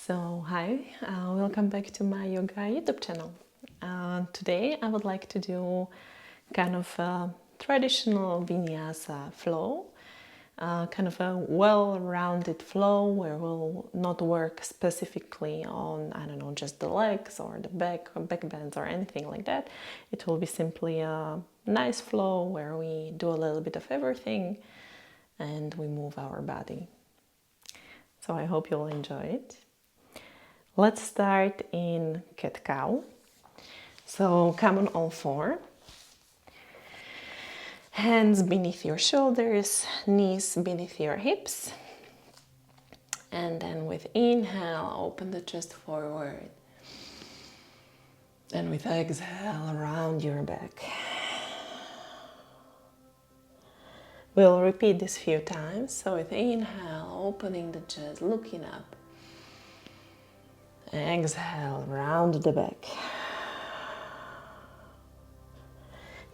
So hi, welcome back to my yoga YouTube channel. Today I would like to do kind of a traditional Vinyasa flow, kind of a well-rounded flow where we'll not work specifically on, I don't know, just the legs or the back or back bends or anything like that. It will be simply a nice flow where we do a little bit of everything and we move our body. So I hope you'll enjoy it. Let's start in cat-cow. So come on all four. Hands beneath your shoulders, knees beneath your hips. And then with inhale, open the chest forward. And with exhale, around your back. We'll repeat this a few times. So with inhale, opening the chest, looking up. Exhale, round the back.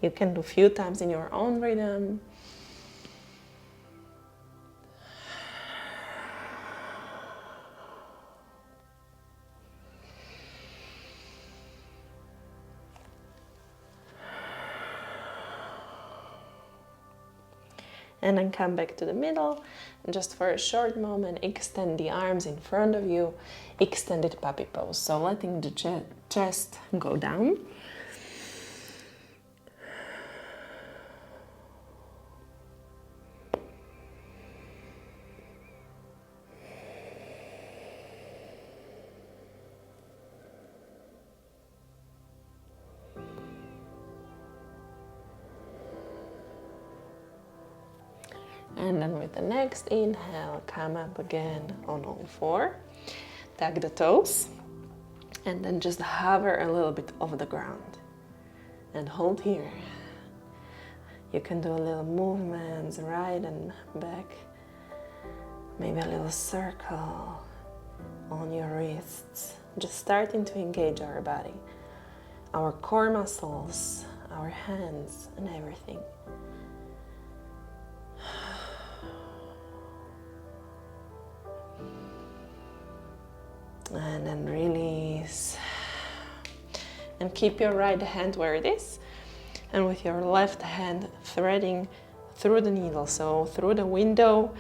You can do a few times in your own rhythm. And then come back to the middle. And just for a short moment, extend the arms in front of you. Extended puppy pose. So letting the chest go down. And then with the next inhale, come up again on all four. Tuck the toes. And then just hover a little bit over the ground. And hold here. You can do a little movements right and back. Maybe a little circle on your wrists. Just starting to engage our body. Our core muscles, our hands, and everything. And then release. And keep your right hand where it is. And with your left hand threading through the needle. So through the window,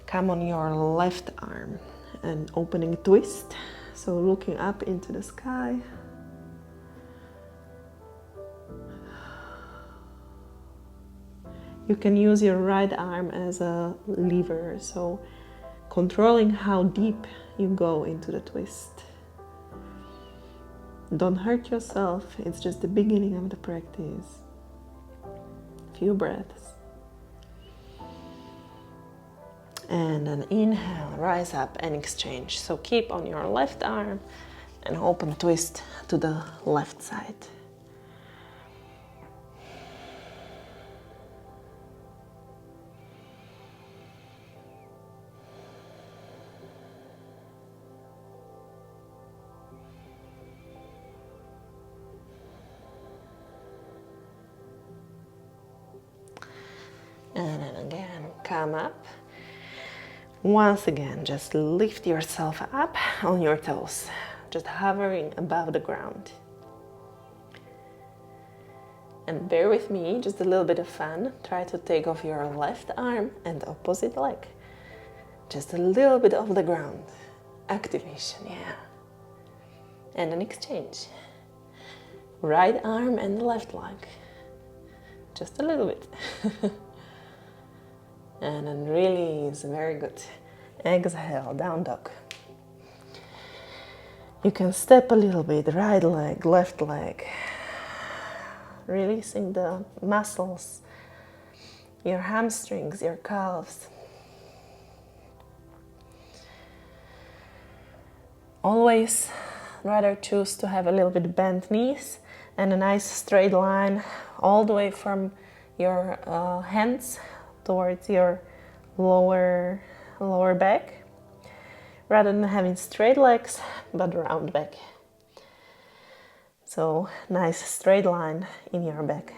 come on your left arm. And opening twist. So looking up into the sky. You can use your right arm as a lever. So controlling how deep you go into the twist. Don't hurt yourself, it's just the beginning of the practice. Few breaths. And then inhale, rise up and exchange. So keep on your left arm and open twist to the left side. And then again, come up. Once again, just lift yourself up on your toes, just hovering above the ground. And bear with me, just a little bit of fun. Try to take off your left arm and opposite leg. Just a little bit off the ground. Activation, yeah. And an exchange. Right arm and left leg. Just a little bit. And then release, very good. Exhale, down dog. You can step a little bit, right leg, left leg. Releasing the muscles, your hamstrings, your calves. Always rather choose to have a little bit bent knees and a nice straight line all the way from your hands towards your lower back, rather than having straight legs but round back. So nice straight line in your back.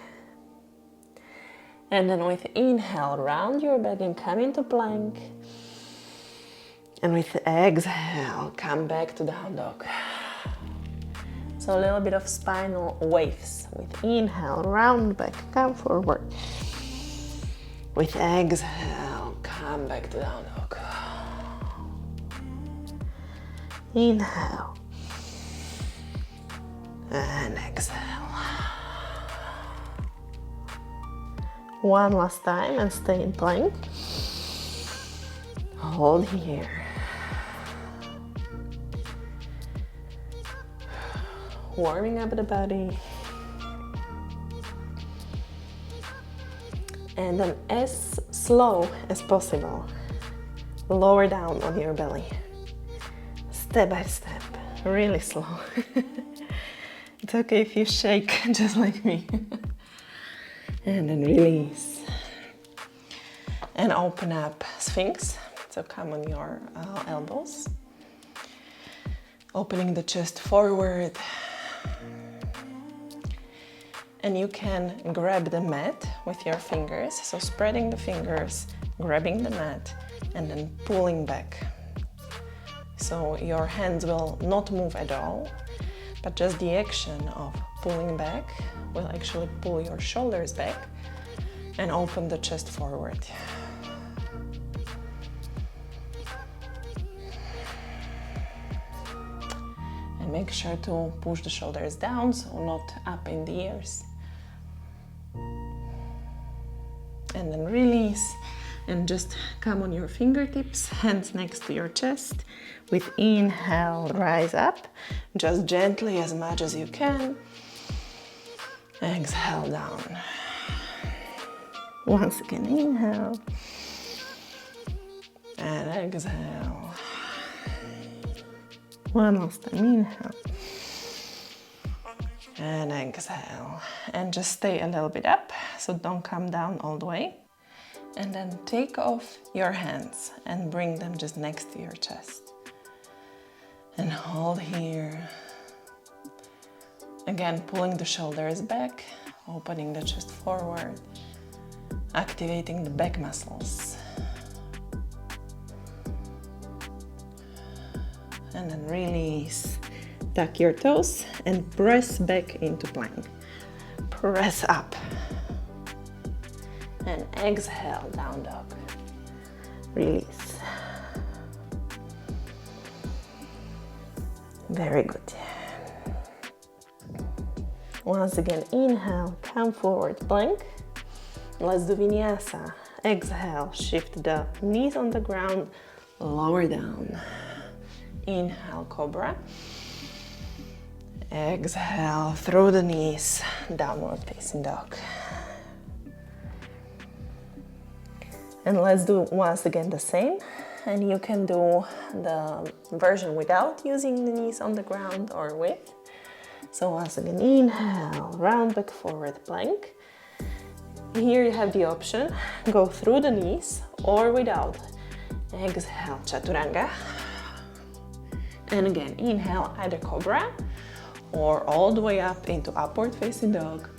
And then with inhale, round your back and come into plank. And with the exhale, come back to down dog. So a little bit of spinal waves. With inhale, round back, come forward. With exhale, come back to down dog. Inhale. And exhale. One last time and stay in plank. Hold here. Warming up the body. And then as slow as possible, lower down on your belly. Step by step, really slow. It's okay if you shake just like me. And then release. And open up Sphinx. So come on your elbows. Opening the chest forward. And you can grab the mat with your fingers. So spreading the fingers, grabbing the mat, and then pulling back. So your hands will not move at all, but just the action of pulling back will actually pull your shoulders back and open the chest forward. And make sure to push the shoulders down, so not up in the ears. And then release, and just come on your fingertips, hands next to your chest. With inhale, rise up, just gently as much as you can. Exhale down. Once again, inhale. And exhale. One last time, inhale. And exhale. And just stay a little bit up, so don't come down all the way. And then take off your hands and bring them just next to your chest. And hold here. Again, pulling the shoulders back, opening the chest forward, activating the back muscles. And then release. Tuck your toes and press back into plank. Press up. And exhale, down dog. Release. Very good. Once again, inhale, come forward, plank. Let's do Vinyasa. Exhale, shift the knees on the ground, lower down. Inhale, cobra. Exhale, through the knees, downward facing dog. And let's do once again the same. And you can do the version without using the knees on the ground or with. So once again, inhale, round back forward plank. Here you have the option, go through the knees or without. Exhale, chaturanga. And again, inhale, either cobra or all the way up into upward facing dog.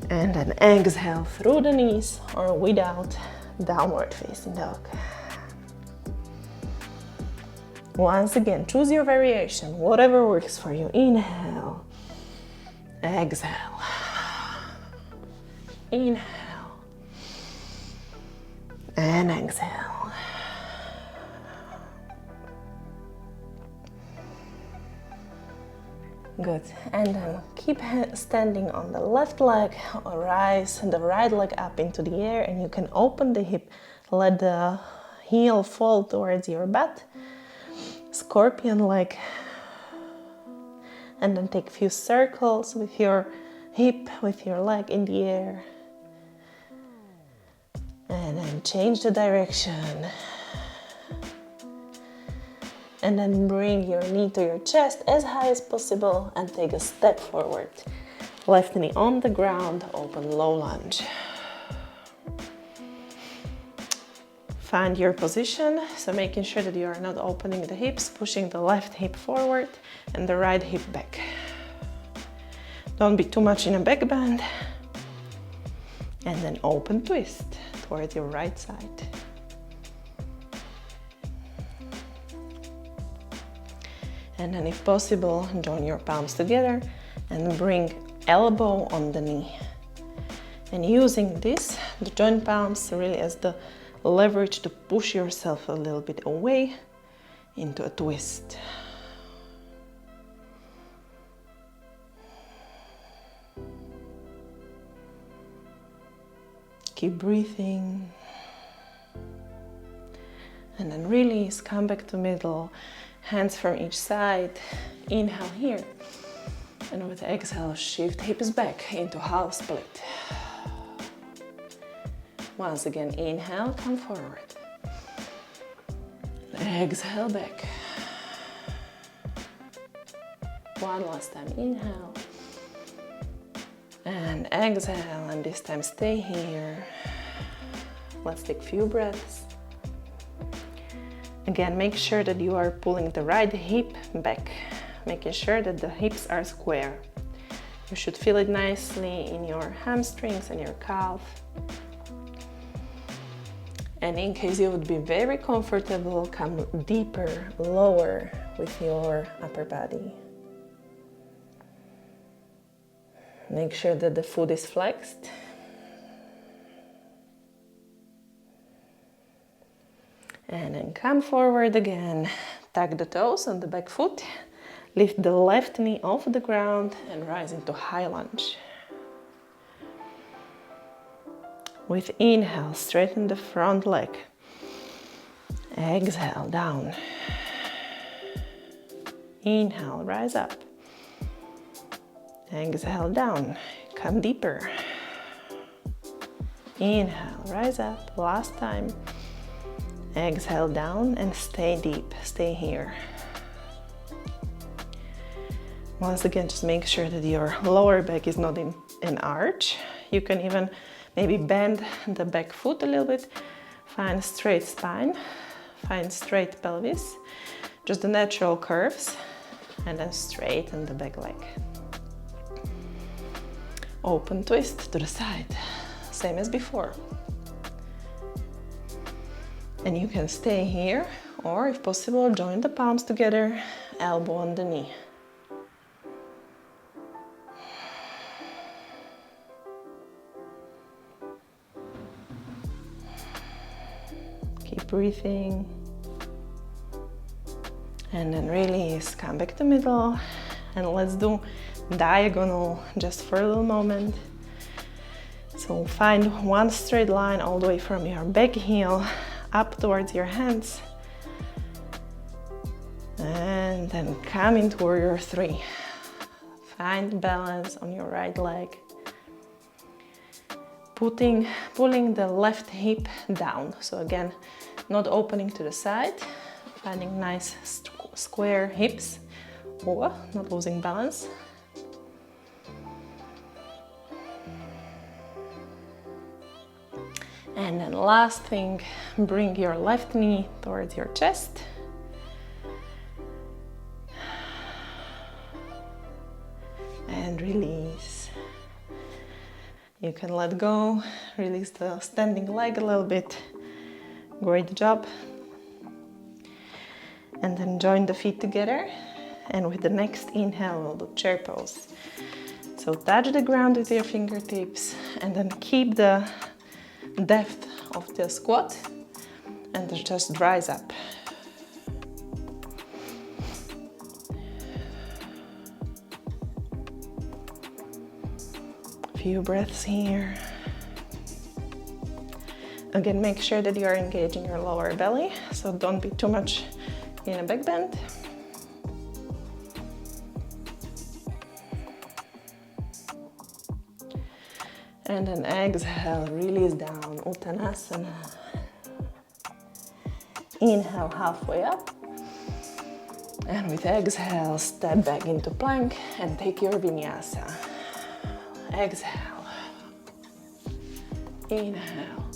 And then exhale through the knees or without, downward facing dog. Once again, choose your variation, whatever works for you. Inhale, exhale, inhale, and exhale. Good, and then keep standing on the left leg, or rise the right leg up into the air, and you can open the hip, let the heel fall towards your butt, scorpion leg, and then take a few circles with your hip, with your leg in the air, and then change the direction. And then bring your knee to your chest as high as possible and take a step forward. Left knee on the ground, open low lunge. Find your position, so making sure that you are not opening the hips, pushing the left hip forward and the right hip back. Don't be too much in a back bend. And then open twist towards your right side. And then if possible, join your palms together and bring elbow on the knee. And using this, the joint palms really as the leverage to push yourself a little bit away into a twist. Keep breathing. And then release, come back to middle, hands from each side. Inhale here. And with exhale, shift hips back into half split. Once again, inhale, come forward. Exhale back. One last time, inhale. And exhale, and this time stay here. Let's take a few breaths. Again, make sure that you are pulling the right hip back, making sure that the hips are square. You should feel it nicely in your hamstrings and your calf. And in case you would be very comfortable, come deeper, lower with your upper body. Make sure that the foot is flexed. And then come forward again. Tuck the toes on the back foot. Lift the left knee off the ground and rise into high lunge. With inhale, straighten the front leg. Exhale, down. Inhale, rise up. Exhale, down. Come deeper. Inhale, rise up. Last time. Exhale, down and stay deep. Stay here. Once again, just make sure that your lower back is not in an arch. You can even maybe bend the back foot a little bit. Find straight spine. Find straight pelvis. Just the natural curves. And then straighten the back leg. Open twist to the side. Same as before. And you can stay here, or if possible, join the palms together, elbow on the knee. Keep breathing. And then release, come back to middle, and let's do diagonal just for a little moment. So find one straight line all the way from your back heel up towards your hands, and then come into warrior three. Find balance on your right leg, pulling the left hip down. So again, not opening to the side, finding nice square hips, or not losing balance. And then last thing, bring your left knee towards your chest. And release. You can let go, release the standing leg a little bit. Great job. And then join the feet together. And with the next inhale, we'll do chair pose. So touch the ground with your fingertips and then keep the depth of the squat and just rise up. Few breaths here. Again, make sure that you are engaging your lower belly, so don't be too much in a back bend. And then exhale, release down, Uttanasana. Inhale, halfway up. And with exhale, step back into plank and take your Vinyasa. Exhale. Inhale.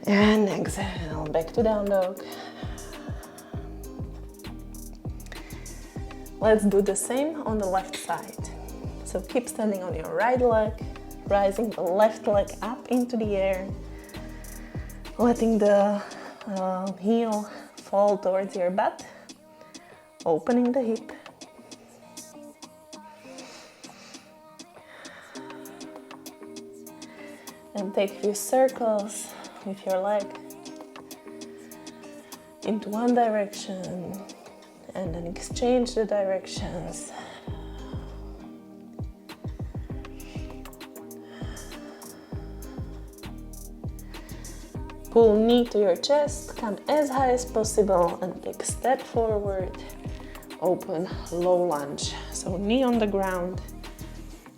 And exhale, back to down dog. Let's do the same on the left side. So keep standing on your right leg, rising the left leg up into the air, letting the heel fall towards your butt. opening the hip. And take a few circles with your leg into one direction and then exchange the directions. Pull knee to your chest, come as high as possible and take a step forward. Open low lunge. So knee on the ground,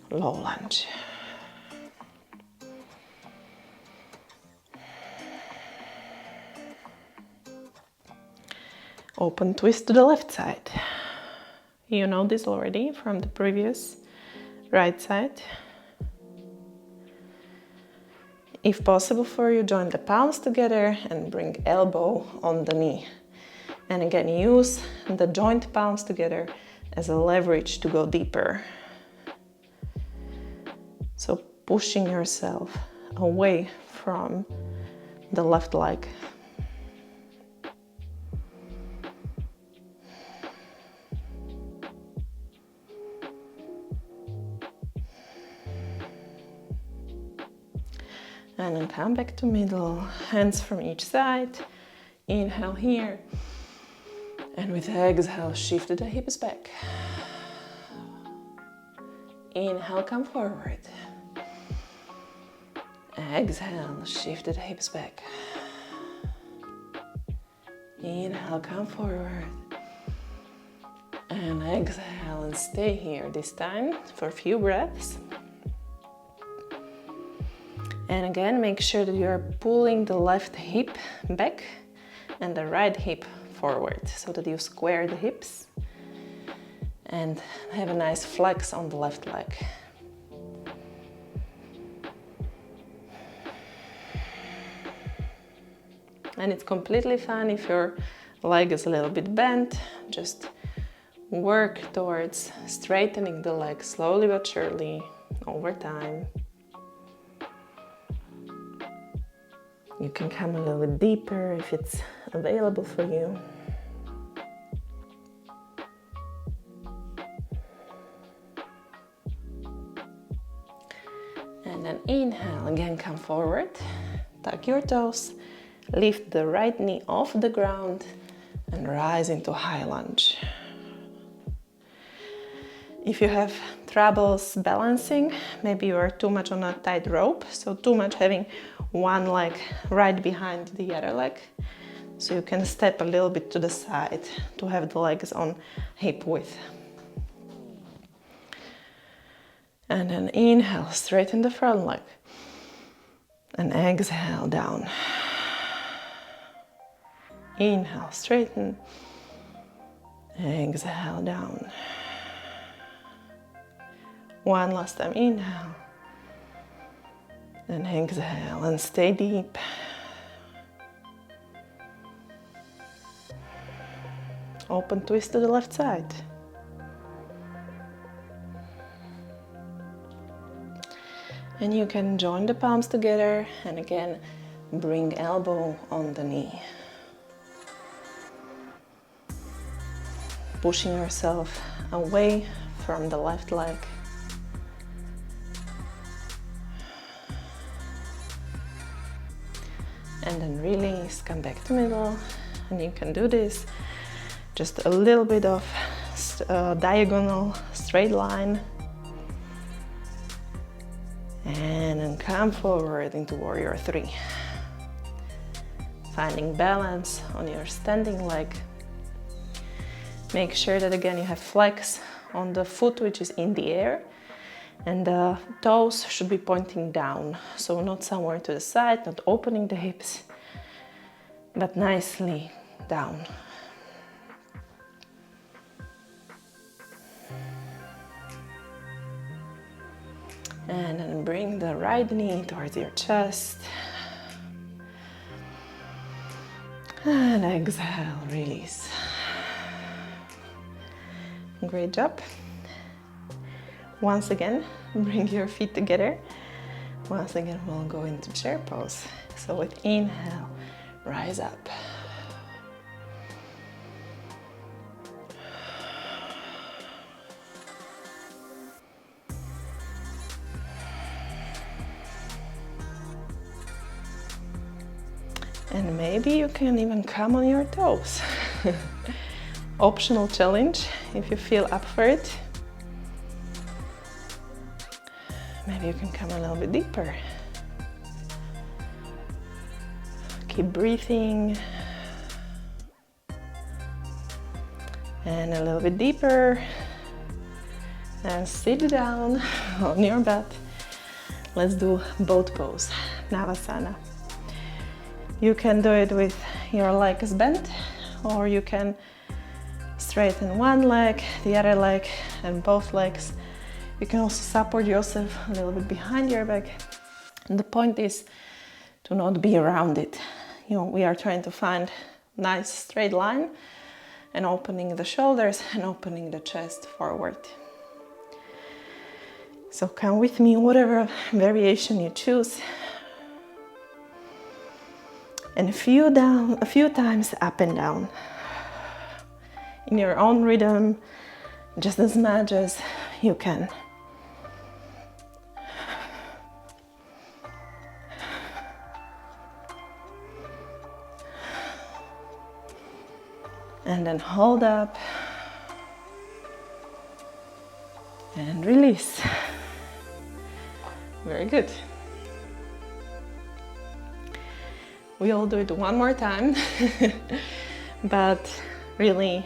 low lunge. Open twist to the left side. You know this already from the previous right side. If possible for you, join the palms together and bring elbow on the knee. And again, use the joint palms together as a leverage to go deeper. So pushing yourself away from the left leg. And then come back to middle, hands from each side. Inhale here. And with exhale, shift the hips back. Inhale, come forward. Exhale, shift the hips back. Inhale, come forward. And exhale and stay here this time for a few breaths. And again, make sure that you're pulling the left hip back and the right hip forward so that you square the hips and have a nice flex on the left leg. And it's completely fine if your leg is a little bit bent. Just work towards straightening the leg slowly but surely over time. You can come a little bit deeper if it's available for you. And then inhale, again come forward, tuck your toes, lift the right knee off the ground and rise into high lunge. If you have troubles balancing, maybe you are too much on a tight rope, so too much having one leg right behind the other leg. So you can step a little bit to the side to have the legs on hip width. And then inhale, straighten the front leg. And exhale down. Inhale, straighten. Exhale down. One last time, inhale. And exhale and stay deep. Open twist to the left side. And you can join the palms together and again bring elbow on the knee. Pushing yourself away from the left leg. And then release, come back to middle. And you can do this just a little bit of diagonal straight line. And then come forward into warrior three. Finding balance on your standing leg. Make sure that again you have flex on the foot which is in the air. And the toes should be pointing down, so not somewhere to the side, not opening the hips, but nicely down. And then bring the right knee towards your chest. And exhale, release. Great job. Once again, bring your feet together. Once again, we'll go into chair pose. So with inhale, rise up. And maybe you can even come on your toes. Optional challenge if you feel up for it. Maybe you can come a little bit deeper. Keep breathing. And a little bit deeper. And sit down on your bed. Let's do boat pose, savasana. You can do it with your legs bent, or you can straighten one leg, the other leg, and both legs. You can also support yourself a little bit behind your back. And the point is to not be around it. We are trying to find a nice straight line and opening the shoulders and opening the chest forward. So come with me, whatever variation you choose. And a few times up and down. In your own rhythm, just as much as you can. And then hold up. And release. Very good. We'll do it one more time, but really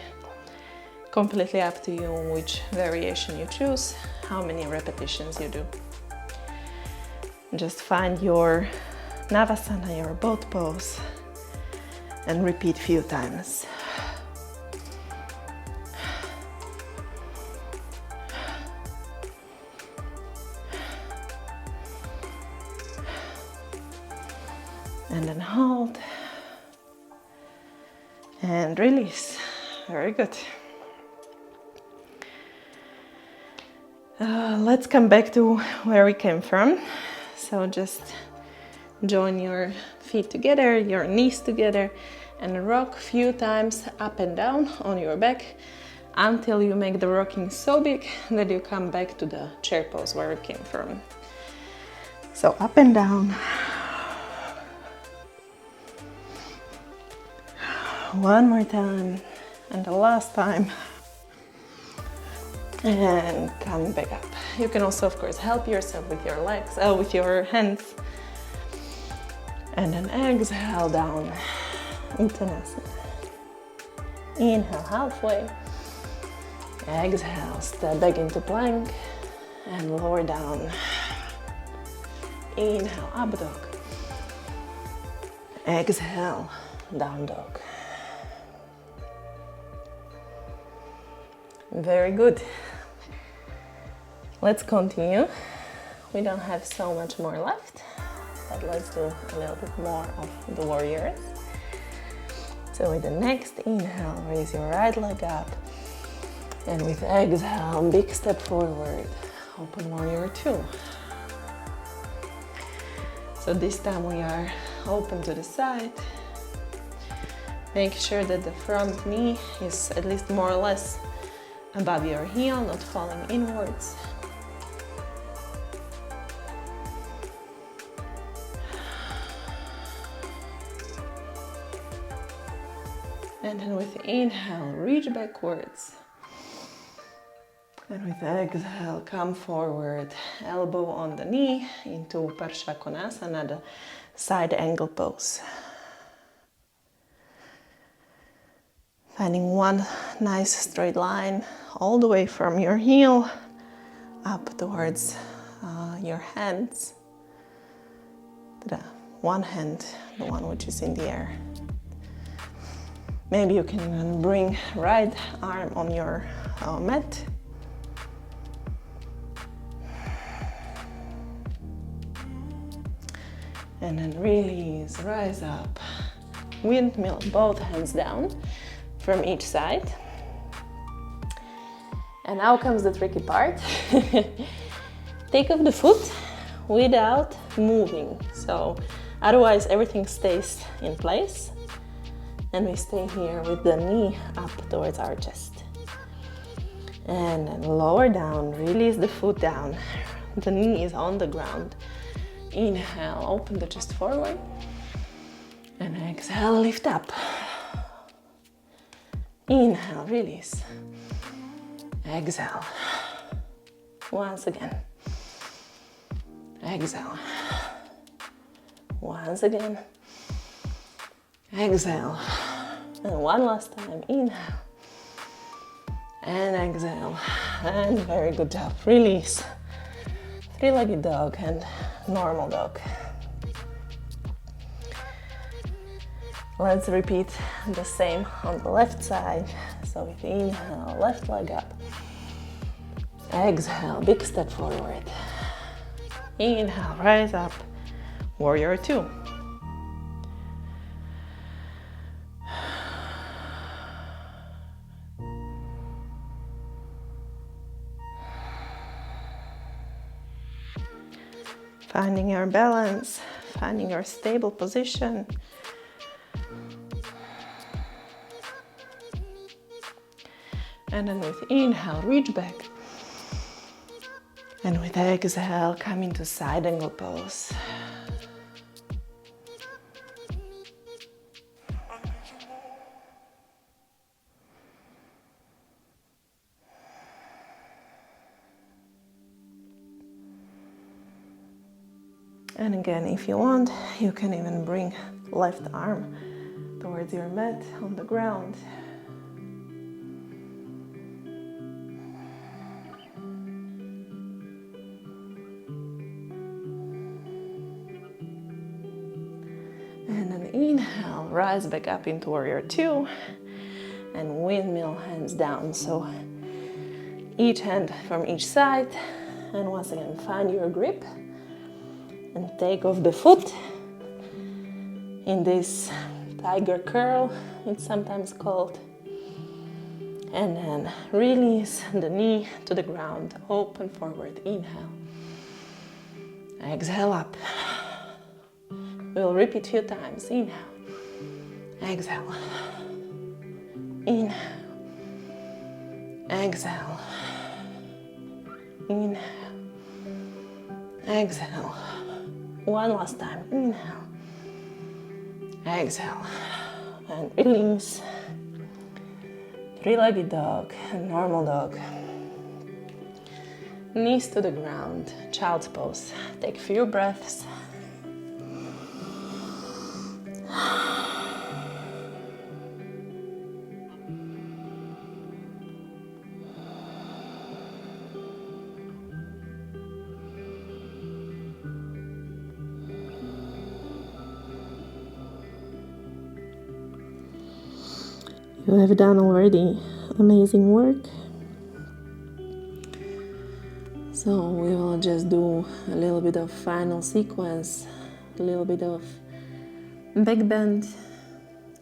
completely up to you which variation you choose, how many repetitions you do. Just find your savasana, your boat pose, and repeat a few times. And then hold and release. Very good. Let's come back to where we came from. So just join your feet together, your knees together, and rock a few times up and down on your back until you make the rocking so big that you come back to the chair pose where you came from. So up and down. One more time, and the last time. And come back up. You can also, of course, help yourself with your legs, with your hands. And then exhale down. Uttanasana. Inhale halfway. Exhale, step back into plank and lower down. Inhale, up dog. Exhale, down dog. Very good. Let's continue. We don't have so much more left, but let's do a little bit more of the warriors. So with the next inhale, raise your right leg up. And with exhale, big step forward. Open warrior two. So this time we are open to the side. Make sure that the front knee is at least more or less above your heel, not falling inwards. And then with inhale, reach backwards. And with exhale, come forward, elbow on the knee into Parsvakonasana, the side angle pose. Finding one nice straight line all the way from your heel up towards your hands. The one hand, the one which is in the air. Maybe you can even bring right arm on your mat. And then release, rise up. Windmill, both hands down from each side. And now comes the tricky part. Take off the foot without moving. So otherwise everything stays in place. And we stay here with the knee up towards our chest. And then lower down, release the foot down. The knee is on the ground. Inhale, open the chest forward. And exhale, lift up. Inhale, release. Exhale. Once again. Exhale. Once again. Exhale. And one last time. Inhale. And exhale. And very good job. Release. Three-legged dog and normal dog. Let's repeat the same on the left side. So with inhale, left leg up. Exhale, big step forward. Inhale, rise up. Warrior two. Finding your balance, finding your stable position. And then with inhale, reach back. And with exhale, come into side angle pose. And again, if you want, you can even bring left arm towards your mat on the ground. And then inhale, rise back up into warrior two and windmill hands down. So each hand from each side. And once again, find your grip and take off the foot in this tiger curl, it's sometimes called. And then release the knee to the ground, open forward, inhale. Exhale up. We'll repeat a few times. Inhale, exhale, inhale, exhale, inhale, exhale. One last time. Inhale, exhale, and release. Three-legged dog and normal dog. Knees to the ground, child's pose. Take a few breaths. You have done already amazing work. So we will just do a little bit of final sequence, a little bit of back bend,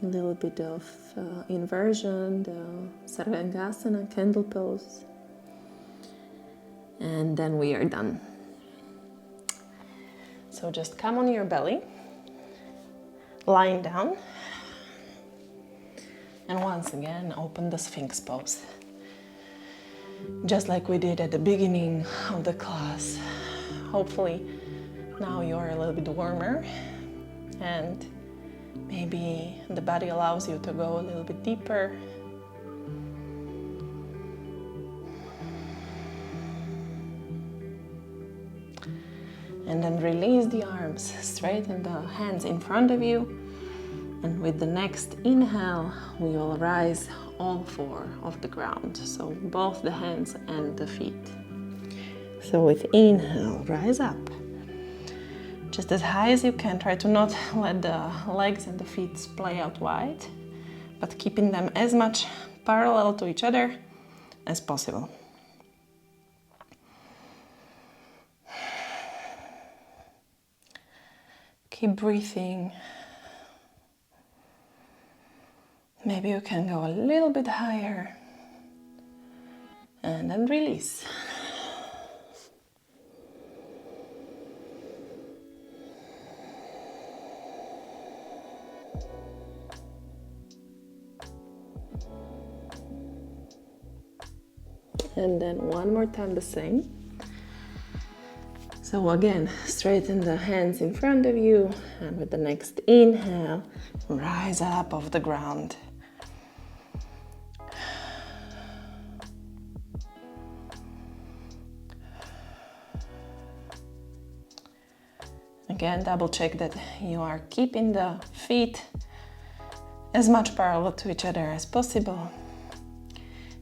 a little bit of inversion, the Sarvangasana candle pose, and then we are done. So just come on your belly, lying down. And once again, open the Sphinx pose. Just like we did at the beginning of the class. Hopefully now you're a little bit warmer and maybe the body allows you to go a little bit deeper. And then release the arms, straighten the hands in front of you. And with the next inhale, we will rise all four off the ground. So both the hands and the feet. So with inhale, rise up. Just as high as you can. Try to not let the legs and the feet splay out wide, but keeping them as much parallel to each other as possible. Keep breathing. Maybe you can go a little bit higher and then release. And then one more time the same. So again, straighten the hands in front of you, and with the next inhale, rise up off the ground. Again, double check that you are keeping the feet as much parallel to each other as possible.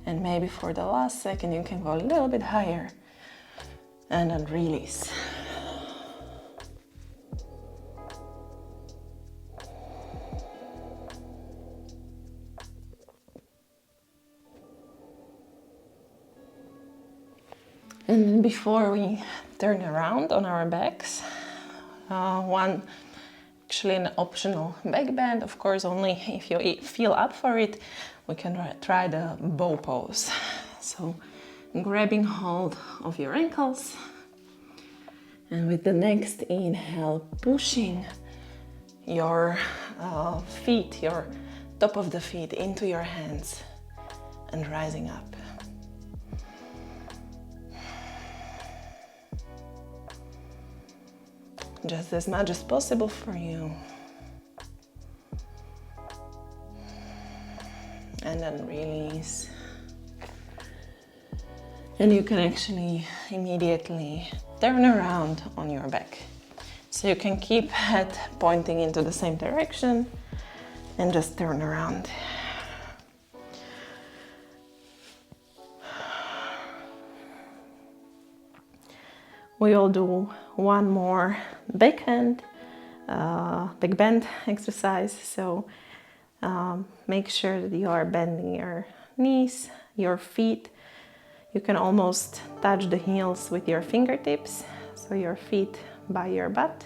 And maybe for the last second, you can go a little bit higher and then release. And before we turn around on our backs, actually an optional back bend, of course, only if you feel up for it, we can try the bow pose. So grabbing hold of your ankles, and with the next inhale, pushing your feet, your top of the feet into your hands and rising up. Just as much as possible for you. And then release. And you can actually immediately turn around on your back. So you can keep head pointing into the same direction and just turn around. We will do one more back bend exercise. So make sure that you are bending your knees, your feet. You can almost touch the heels with your fingertips, so your feet by your butt.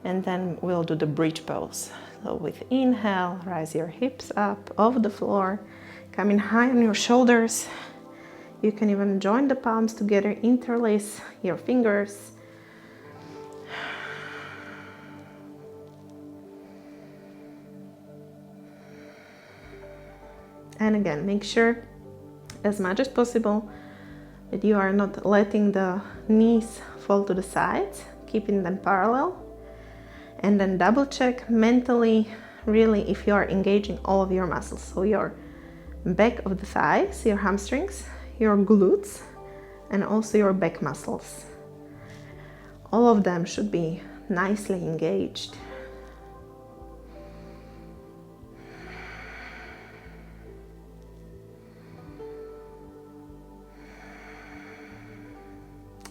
And then we'll do the bridge pose. So with inhale, rise your hips up off the floor, coming high on your shoulders. You can even join the palms together, interlace your fingers. And again, make sure as much as possible that you are not letting the knees fall to the sides, keeping them parallel. And then double check mentally, really, if you are engaging all of your muscles. So your back of the thighs, your hamstrings, your glutes, and also your back muscles. All of them should be nicely engaged.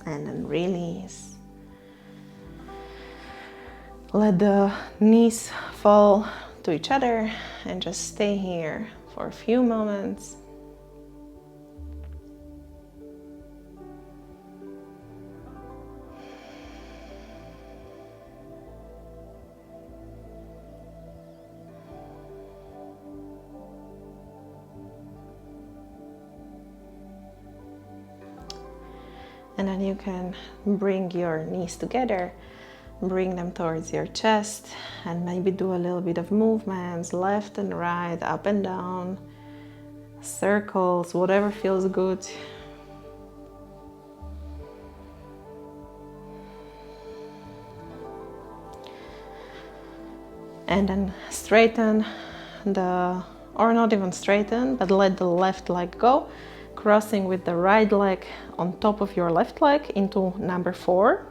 And then release. Let the knees fall to each other and just stay here for a few moments. And then you can bring your knees together, bring them towards your chest, and maybe do a little bit of movements, left and right, up and down, circles, whatever feels good. And then straighten or not even straighten, but let the left leg go, crossing with the right leg on top of your left leg into number 4.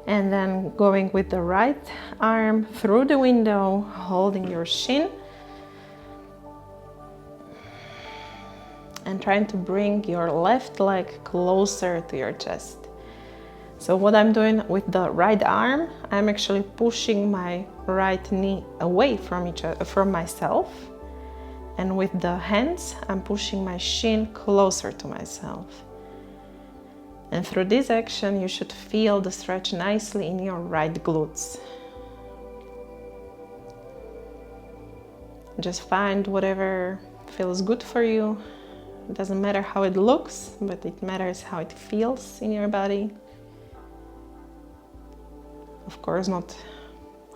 And then going with the right arm through the window, holding your shin. And trying to bring your left leg closer to your chest. So what I'm doing with the right arm, I'm actually pushing my right knee away from myself. And with the hands, I'm pushing my shin closer to myself. And through this action, you should feel the stretch nicely in your right glutes. Just find whatever feels good for you. It doesn't matter how it looks, but it matters how it feels in your body. Of course, not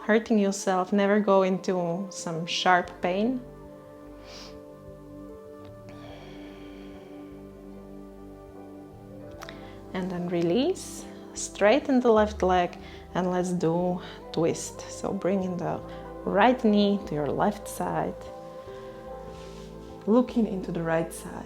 hurting yourself. Never go into some sharp pain. and then release. Straighten the left leg and let's do twist. So bringing the right knee to your left side, looking into the right side.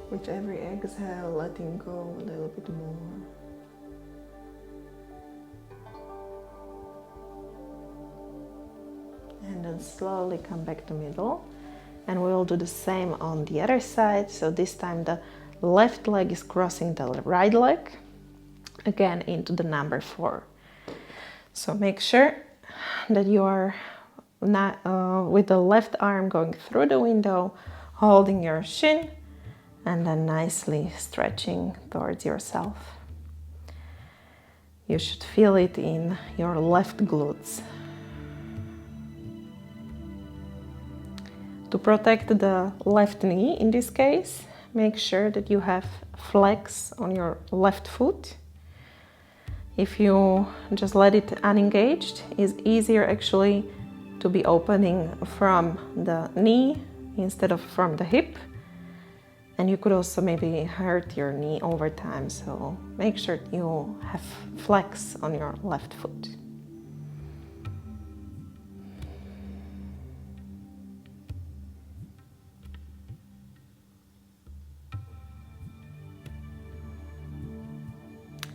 With every exhale, letting go a little bit more. And then slowly come back to middle. And we'll do the same on the other side. So this time the left leg is crossing the right leg, again into the number 4. So make sure that you are not, with the left arm going through the window, holding your shin, and then nicely stretching towards yourself. You should feel it in your left glutes. To protect the left knee in this case, make sure that you have flex on your left foot. If you just let it unengaged, it's easier actually to be opening from the knee instead of from the hip. And you could also maybe hurt your knee over time, so make sure you have flex on your left foot.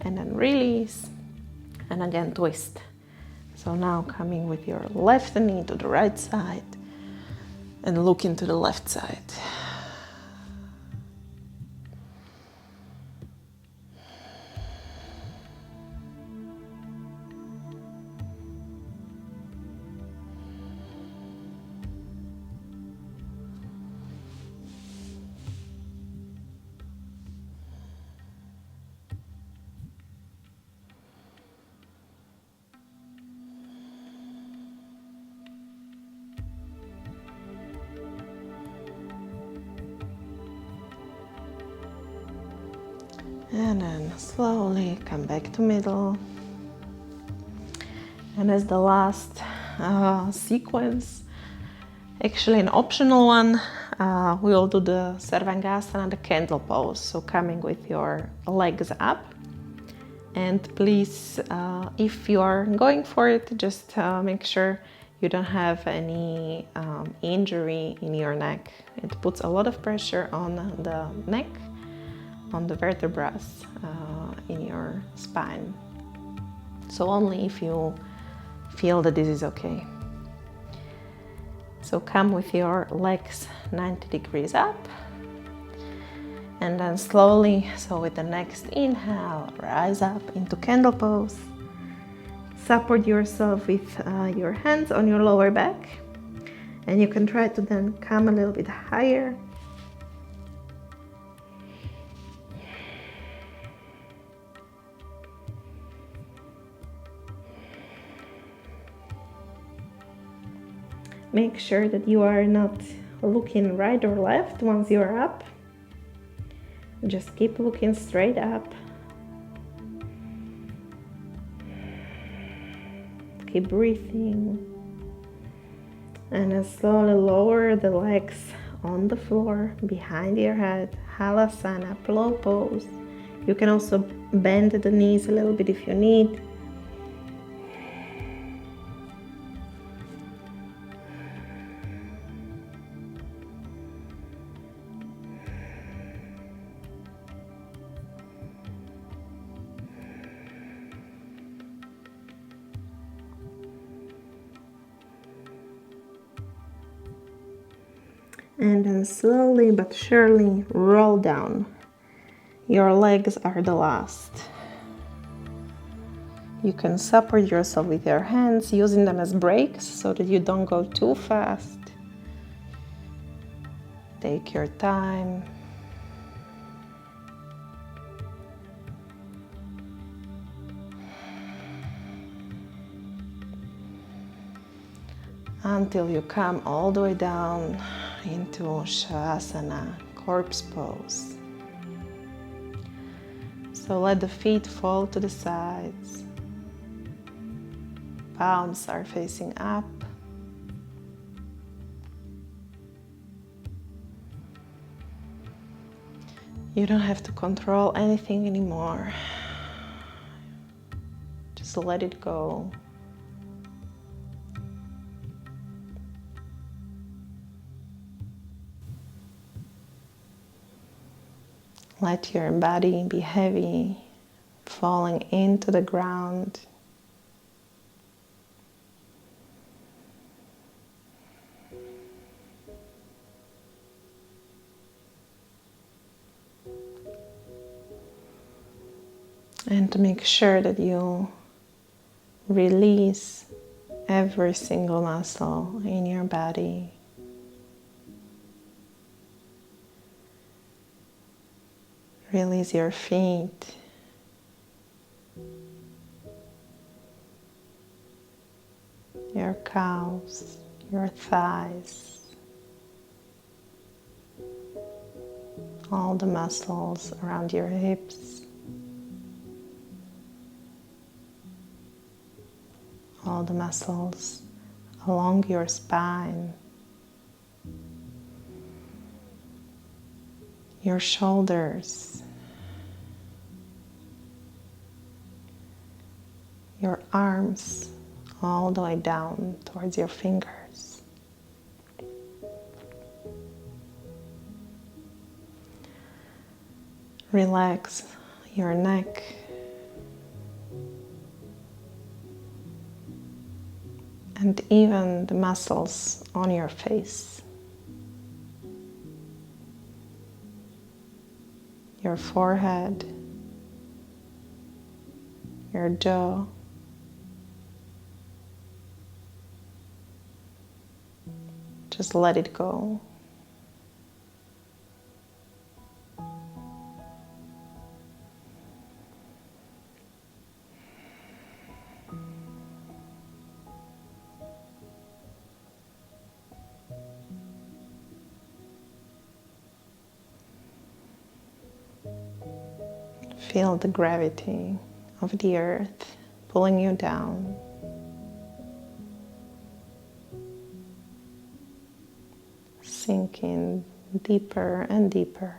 And then release, and again twist. So now coming with your left knee to the right side and looking to the left side. And then slowly come back to middle. And as the last sequence, actually an optional one, we will do the Sarvangasana, the candle pose. So coming with your legs up. And please, if you are going for it, just make sure you don't have any injury in your neck. It puts a lot of pressure on the neck, on the vertebrae in your spine. So only if you feel that this is okay. So come with your legs 90 degrees up, and then slowly, so with the next inhale, rise up into candle pose. Support yourself with your hands on your lower back, and you can try to then come a little bit higher. Make sure that you are not looking right or left once you are up. Just keep looking straight up. Keep breathing. And then slowly lower the legs on the floor behind your head. Halasana, flow pose. You can also bend the knees a little bit if you need. And then slowly but surely roll down. Your legs are the last. You can support yourself with your hands, using them as brakes so that you don't go too fast. Take your time. until you come all the way down into savasana, corpse pose. So let the feet fall to the sides. Palms are facing up. You don't have to control anything anymore. Just let it go. Let your body be heavy, falling into the ground. And to make sure that you release every single muscle in your body. Release your feet. Your calves, your thighs, all the muscles around your hips, all the muscles along your spine, your shoulders, your arms, all the way down towards your fingers. Relax your neck. And even the muscles on your face. Your forehead, your jaw, just let it go. Feel the gravity of the earth pulling you down. Sink in deeper and deeper.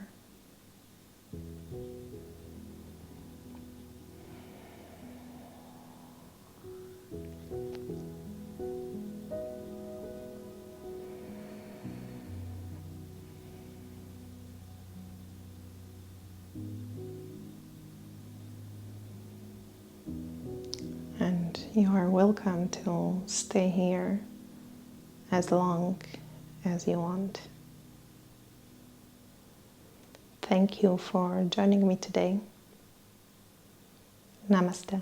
And you are welcome to stay here as long as you want. Thank you for joining me today. Namaste.